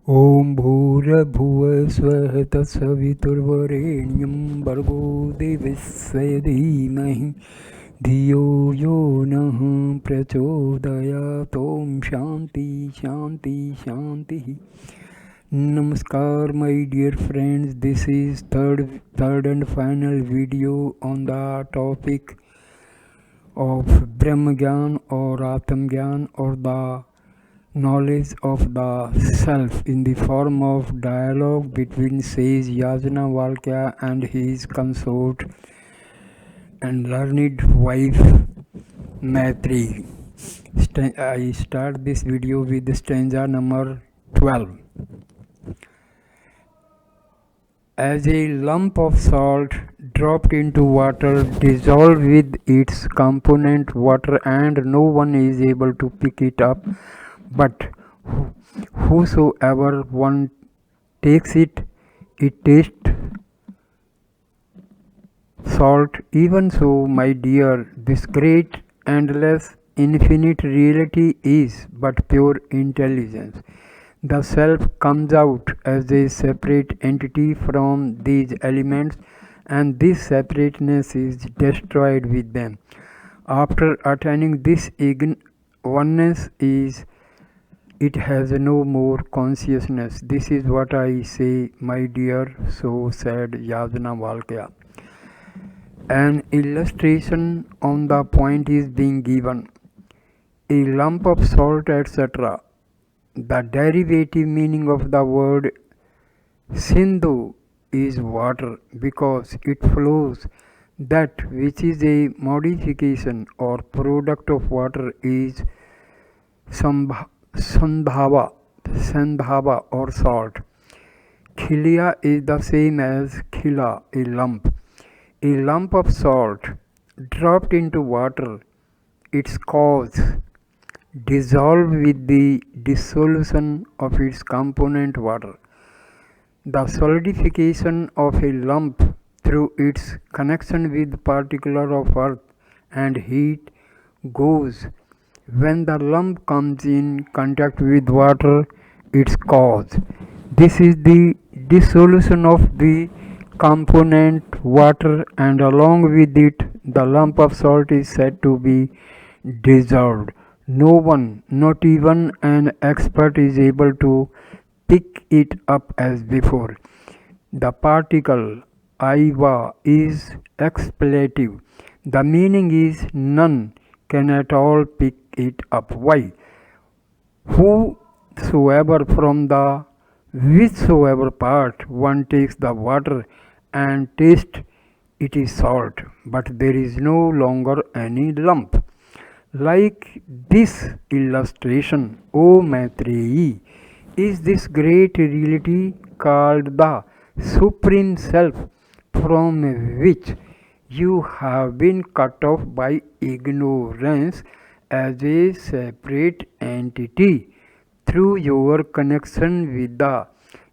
ॐ भूर्भुवः स्वः तत्सवितुर्वरेण्यं भर्गो देवस्य धीमहि धियो यो नः प्रचोदयात्। ॐ शांति शांति शांति. Namaskar my dear friends, this is third and final video on the topic of Brahma Gyan or Atma Gyan, or the knowledge of the self, in the form of dialogue between sage Yajnavalkya and his consort and learned wife Maitreyi. I start this video with stanza number 12. As a lump of salt dropped into water, dissolved with its component water, and no one is able to pick it up, but whosoever one takes it, it tastes salt. Even so, my dear, this great, endless, infinite reality is but pure intelligence. The self comes out as a separate entity from these elements, and this separateness is destroyed with them. After attaining this oneness, it has no more consciousness. This is what I say, my dear, so said Yajnavalkya. An illustration on the point is being given. A lump of salt, etc. The derivative meaning of the word Sindhu is water, because it flows. That which is a modification or product of water is Sandhava or salt. Khilya is the same as khila, a lump. A lump of salt dropped into water, its cause dissolved with the dissolution of its component water. The solidification of a lump through its connection with particle of earth and heat goes when the lump comes in contact with water, its cause. This is the dissolution of the component water, and along with it the lump of salt is said to be dissolved. No one, not even an expert, is able to pick it up as before. The particle aiva is expletive. The meaning is none can at all pick it up. Why? Whosoever from the whichsoever part one takes the water and tastes, it is salt, but there is no longer any lump. Like this illustration, O Maitreyi, is this great reality called the Supreme Self, from which you have been cut off by ignorance as a separate entity through your connection with the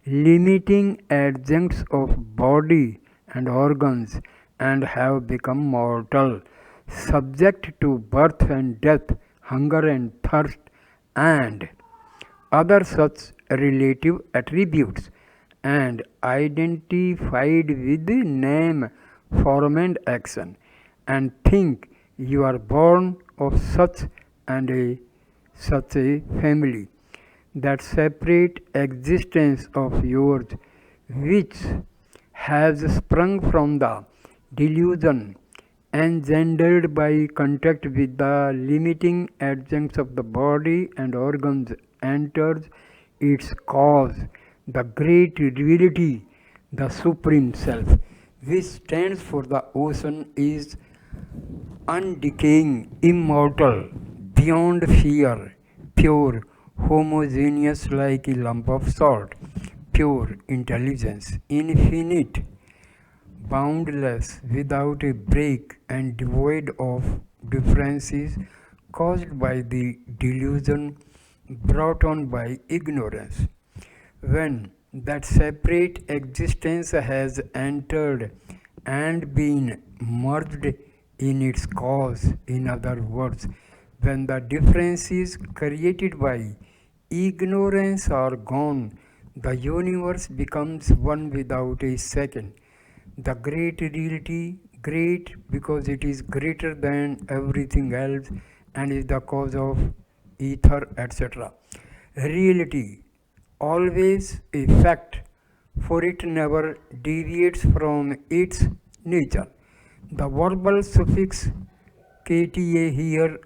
limiting adjuncts of body and organs, and have become mortal, subject to birth and death, hunger and thirst, and other such relative attributes, and identified with name, form, and action, and think you are born of such a family. That separate existence of yours, which has sprung from the delusion engendered by contact with the limiting adjuncts of the body and organs, enters its cause, the great reality, the Supreme Self, which stands for the ocean, is undecaying, immortal, beyond fear, pure, homogeneous like a lump of salt, pure intelligence, infinite, boundless, without a break, and devoid of differences caused by the delusion brought on by ignorance. When that separate existence has entered and been merged in its cause, in other words, when the differences created by ignorance are gone, The universe becomes one without a second. The great reality, great because it is greater than everything else and is the cause of ether, etc. Reality, always a fact, for it never deviates from its nature. The verbal suffix kta here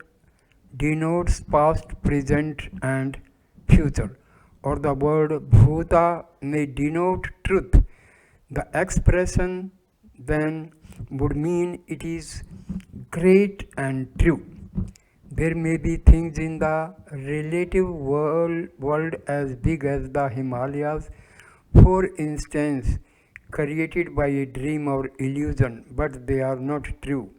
denotes past, present, and future, or the word bhuta may denote truth. The expression then would mean it is great and true. There may be things in the relative world as big as the Himalayas, for instance, created by a dream or illusion, but they are not true.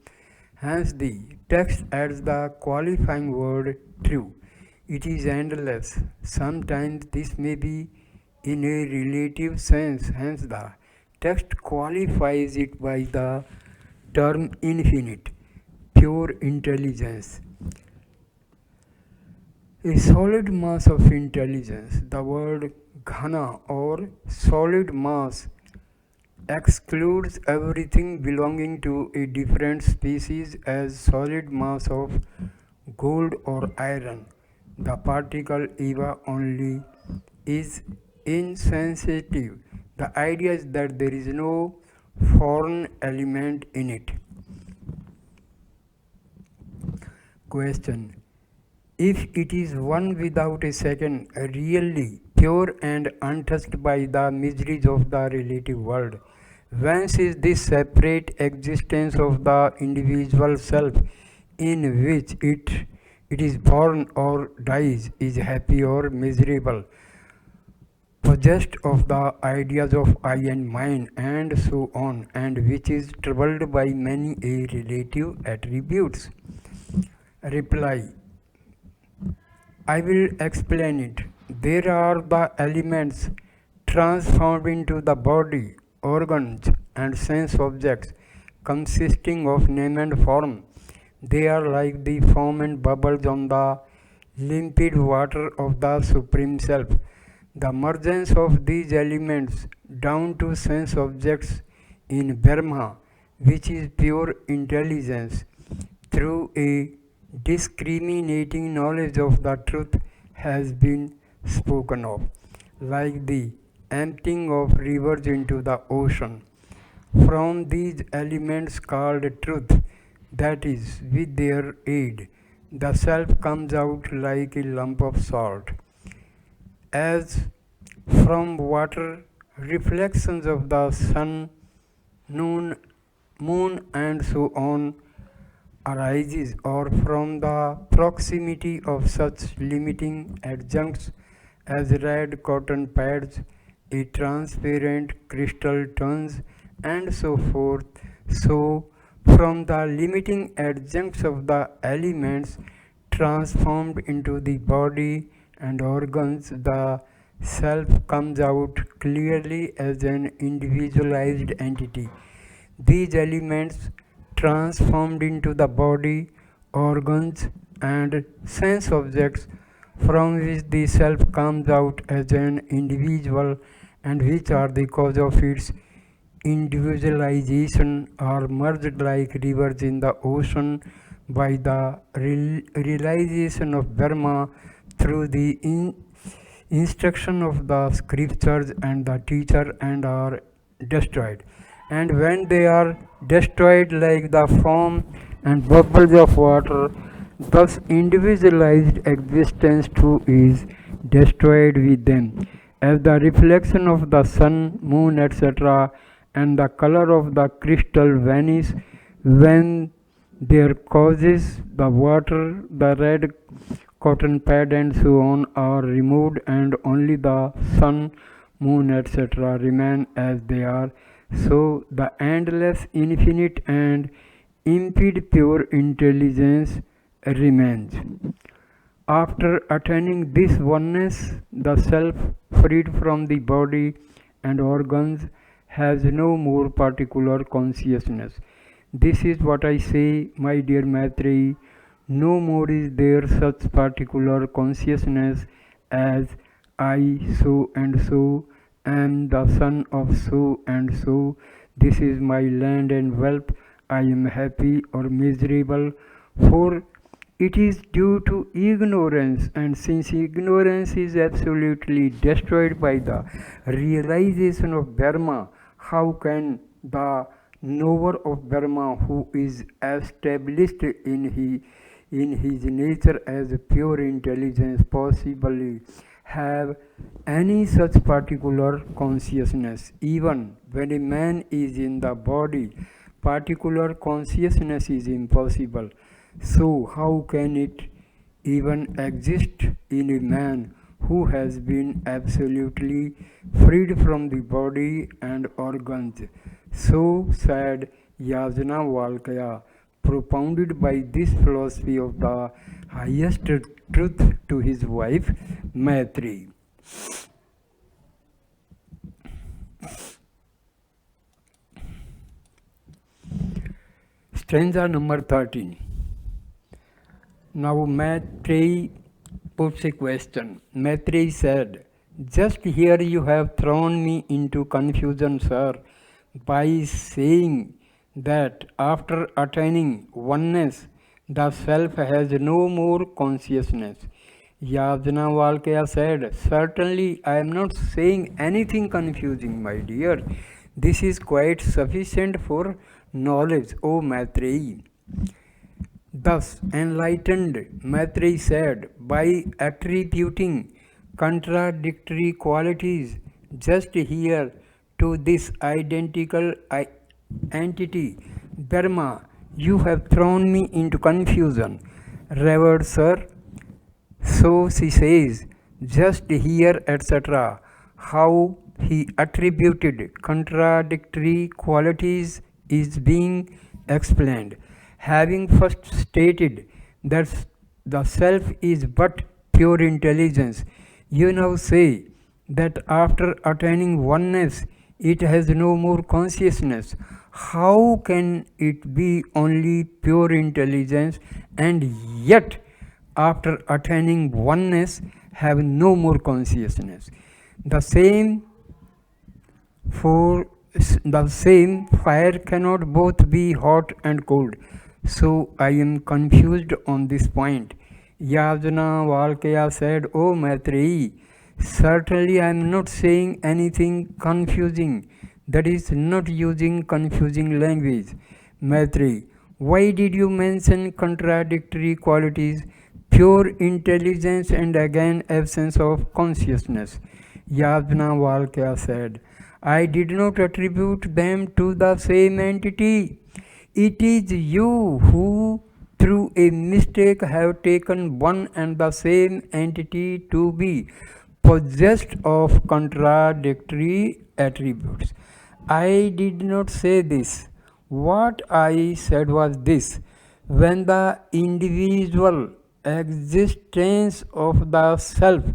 Hence, the text adds the qualifying word true. It is endless. Sometimes this may be in a relative sense, hence, the text qualifies it by the term infinite, pure intelligence. A solid mass of intelligence. The word ghana or solid mass excludes everything belonging to a different species as solid mass of gold or iron. The particle eva only is insensitive. The idea is that there is no foreign element in it. Question: if it is one without a second, really pure and untouched by the miseries of the relative world, whence is this separate existence of the individual self in which it is born or dies, is happy or miserable, possessed of the ideas of I and mine, and so on, and which is troubled by many a relative attributes? Reply: I will explain it. There are the elements transformed into the body, organs, and sense objects consisting of name and form. They are like the foam and bubbles on the limpid water of the Supreme Self. The mergence of these elements down to sense objects in Brahma, which is pure intelligence, through a discriminating knowledge of the truth, has been spoken of, like the emptying of rivers into the ocean. From these elements called truth, that is, with their aid, the self comes out like a lump of salt. As from water, reflections of the sun, moon, and so on arises, or from the proximity of such limiting adjuncts as red cotton pads, a transparent crystal turns, and so forth. So, from the limiting adjuncts of the elements transformed into the body and organs, the self comes out clearly as an individualized entity. These elements transformed into the body, organs, and sense objects from which the self comes out as an individual and which are the cause of its individualization are merged like rivers in the ocean by the realization of Brahma through the instruction of the scriptures and the teacher, and are destroyed. And when they are destroyed like the foam and bubbles of water, thus individualized existence too is destroyed with them, as the reflection of the sun, moon, etc., and the color of the crystal vanish when their causes, the water, the red cotton pad, and so on, are removed, and only the sun, moon, etc., remain as they are. So the endless, infinite, and impede pure intelligence remains. After attaining this oneness, the self, freed from the body and organs, has no more particular consciousness. This is what I say, my dear Maitreyi. No more is there such particular consciousness as I so and so am the son of so and so. This is my land and wealth. I am happy or miserable, for it is due to ignorance, and since ignorance is absolutely destroyed by the realization of Brahma, how can the knower of Brahma, who is established in his nature as pure intelligence, possibly have any such particular consciousness? Even when a man is in the body, particular consciousness is impossible. So, how can it even exist in a man who has been absolutely freed from the body and organs? So said Yajnavalkya, propounded by this philosophy of the highest truth to his wife Maitreyi. Stanza number 13. Now Maitreyi puts a question. Maitreyi said, "Just here you have thrown me into confusion, sir, by saying that after attaining oneness, the self has no more consciousness." Yajnavalkya said, "Certainly I am not saying anything confusing, my dear. This is quite sufficient for knowledge, O Maitreyi." Thus enlightened, Maitreyi said, by attributing contradictory qualities just here to this identical entity, Brahma, you have thrown me into confusion. Revered sir, so she says, just here, etc., how he attributed contradictory qualities is being explained. Having first stated that the self is but pure intelligence, you now say that after attaining oneness, it has no more consciousness. How can it be only pure intelligence and yet after attaining oneness have no more consciousness? The same fire cannot both be hot and cold. So I am confused on this point. Yajnavalkya said, "O Maitreyi, certainly I am not saying anything confusing, that is, not using confusing language." Maitreyi, why did you mention contradictory qualities, pure intelligence and again absence of consciousness? Yajnavalkya said, I did not attribute them to the same entity. It is you who, through a mistake, have taken one and the same entity to be possessed of contradictory attributes. I did not say this. What I said was this: when the individual existence of the self,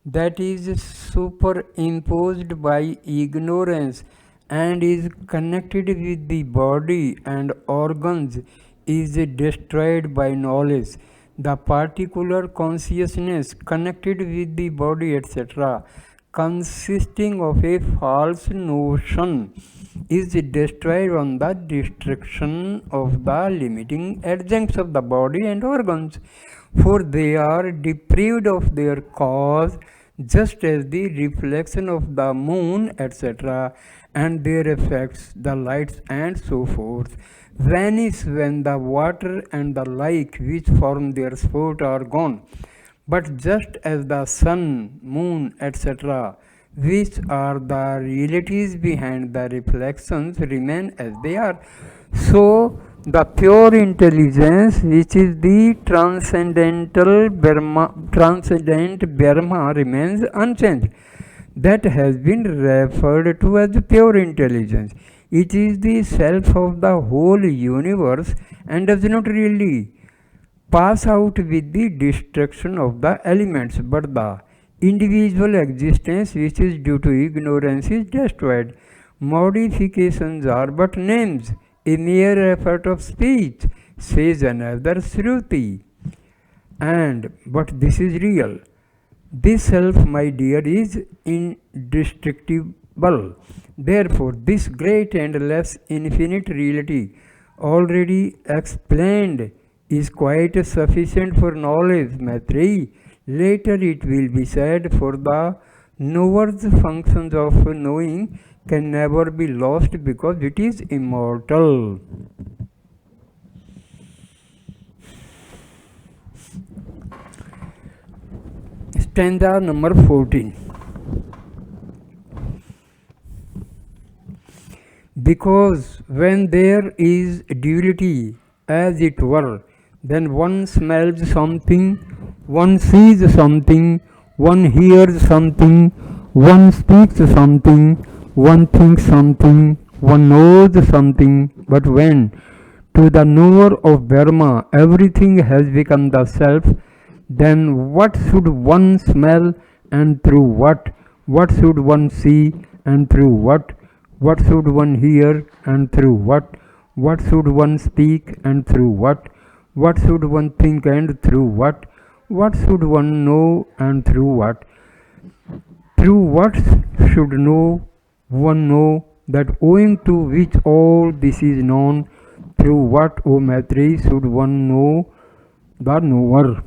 that is superimposed by ignorance and is connected with the body and organs, is destroyed by knowledge, the particular consciousness connected with the body, etc., consisting of a false notion, is destroyed on the destruction of the limiting adjuncts of the body and organs, for they are deprived of their cause, just as the reflection of the moon, etc., and their effects, the lights and so forth, vanish when the water and the like which form their sport are gone. But just as the sun, moon, etc., which are the realities behind the reflections, remain as they are, so the pure intelligence, which is the transcendent Brahma, remains unchanged. That has been referred to as pure intelligence. It is the self of the whole universe and does not really pass out with the destruction of the elements, but the individual existence, which is due to ignorance, is destroyed. Modifications are but names, a mere effort of speech, says another Shruti. But this is real. This self, my dear, is indestructible. Therefore, this great and less infinite reality, already explained, is quite sufficient for knowledge, Maitreyi. Later it will be said, for the knower's functions of knowing can never be lost because it is immortal. Stanza number 14. Because when there is duality, as it were, then one smells something, one sees something, one hears something, one speaks something, one thinks something, one knows something. But when to the knower of Brahma everything has become the self, then what should one smell, and through what? What should one see, and through what? What should one hear, and through what? What should one speak, and through what? What should one think, and through what? What should one know, and through what? Through what should one know that owing to which all this is known? Through what, O Maitreyi, should one know the knower?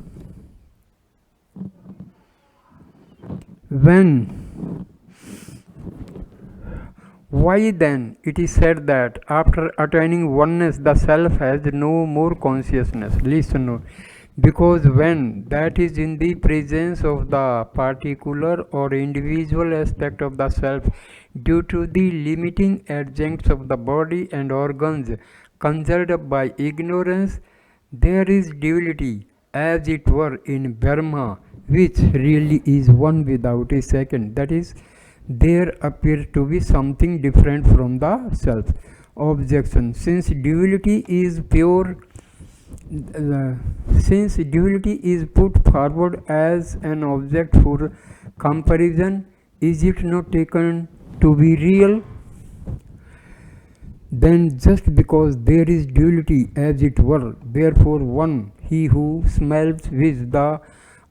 Why then it is said that after attaining oneness the self has no more consciousness? Listen, because when that is in the presence of the particular or individual aspect of the self, due to the limiting adjuncts of the body and organs conjured up by ignorance, there is duality, as it were, in Brahma, which really is one without a second. That is, there appears to be something different from the self. Objection: since duality is put forward as an object for comparison, is it not taken to be real? Then just because there is duality, as it were, therefore one, he who smells with the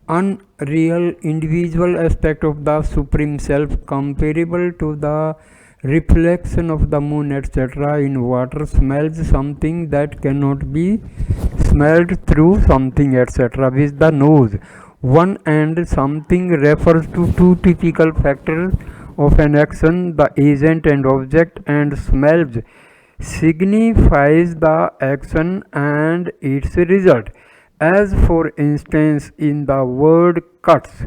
unreal individual aspect of the Supreme Self, comparable to the reflection of the moon, etc., in water, smells something that cannot be smelled through something, etc., with the nose. One and something refers to two typical factors of an action, the agent and object, and smells signifies the action and its result. As for instance, in the word cuts,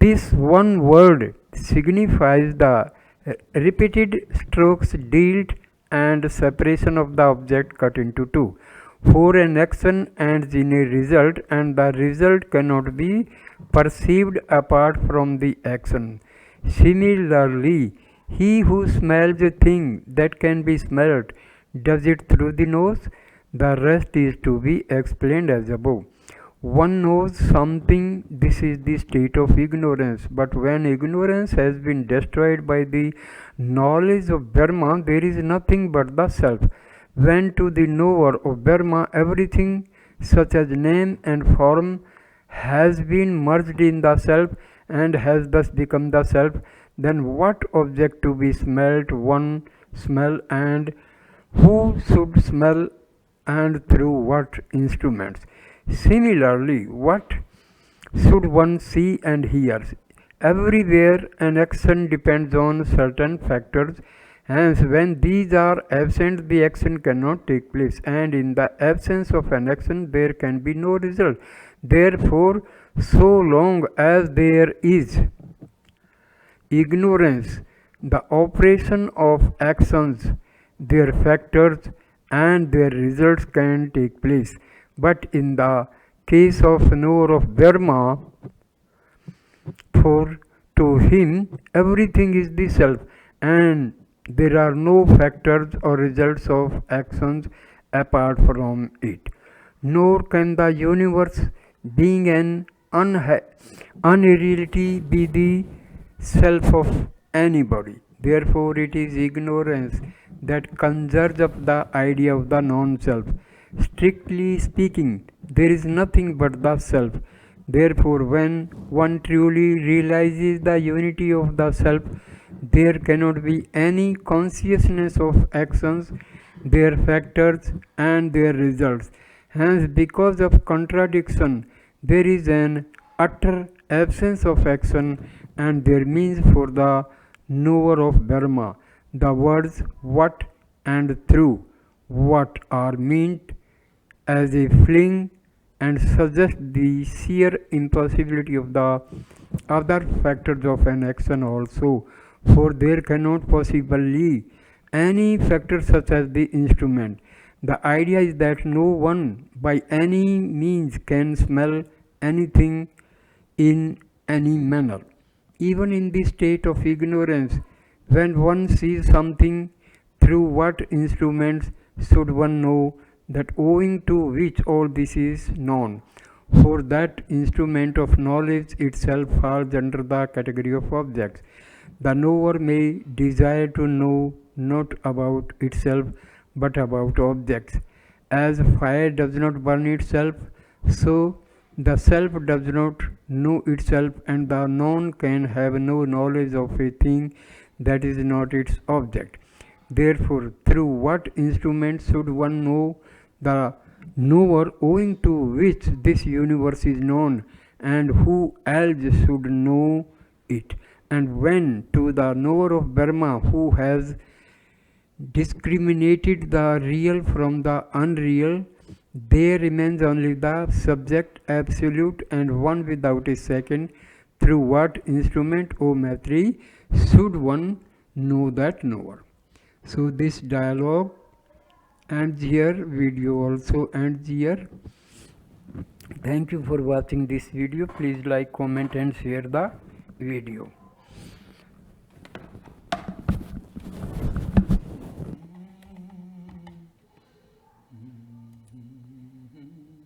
this one word signifies the repeated strokes dealt and separation of the object cut into two. For an action ends in a result, and the result cannot be perceived apart from the action. Similarly, he who smells a thing that can be smelt does it through the nose. The rest is to be explained as above. One knows something, this is the state of ignorance. But when ignorance has been destroyed by the knowledge of Brahma, there is nothing but the self. When to the knower of Brahma everything, such as name and form, has been merged in the self and has thus become the self, then what object to be smelt one smell, and who should smell, and through what instruments? Similarly, what should one see and hear? Everywhere an action depends on certain factors, hence when these are absent the action cannot take place, and in the absence of an action there can be no result. Therefore, so long as there is ignorance, the operation of actions, their factors, and their results can take place. But in the case of knower of Brahma, for to him everything is the self, and there are no factors or results of actions apart from it. Nor can the universe, being an unreality, be the self of anybody. Therefore, it is ignorance that conjures up the idea of the non self. Strictly speaking, there is nothing but the self. Therefore, when one truly realizes the unity of the self, there cannot be any consciousness of actions, their factors, and their results. Hence, because of contradiction, there is an utter absence of action, and there means for the knower of Brahma. The words what and through what are meant as a fling and suggest the sheer impossibility of the other factors of an action also, for there cannot possibly any factor such as the instrument. The idea is that no one by any means can smell anything in any manner. Even in the state of ignorance, when one sees something, through what instruments should one know that owing to which all this is known? For that instrument of knowledge itself falls under the category of objects. The knower may desire to know not about itself but about objects. As fire does not burn itself, so the self does not know itself, and the known can have no knowledge of a thing that is not its object. Therefore, through what instrument should one know the knower owing to which this universe is known, and who else should know it? And when to the knower of Brahma, who has discriminated the real from the unreal, there remains only the subject absolute and one without a second. Through what instrument, O Maitreyi, should one know that knower? So this dialogue ends here, video also ends here. Thank you for watching this video. Please like, comment and share the video.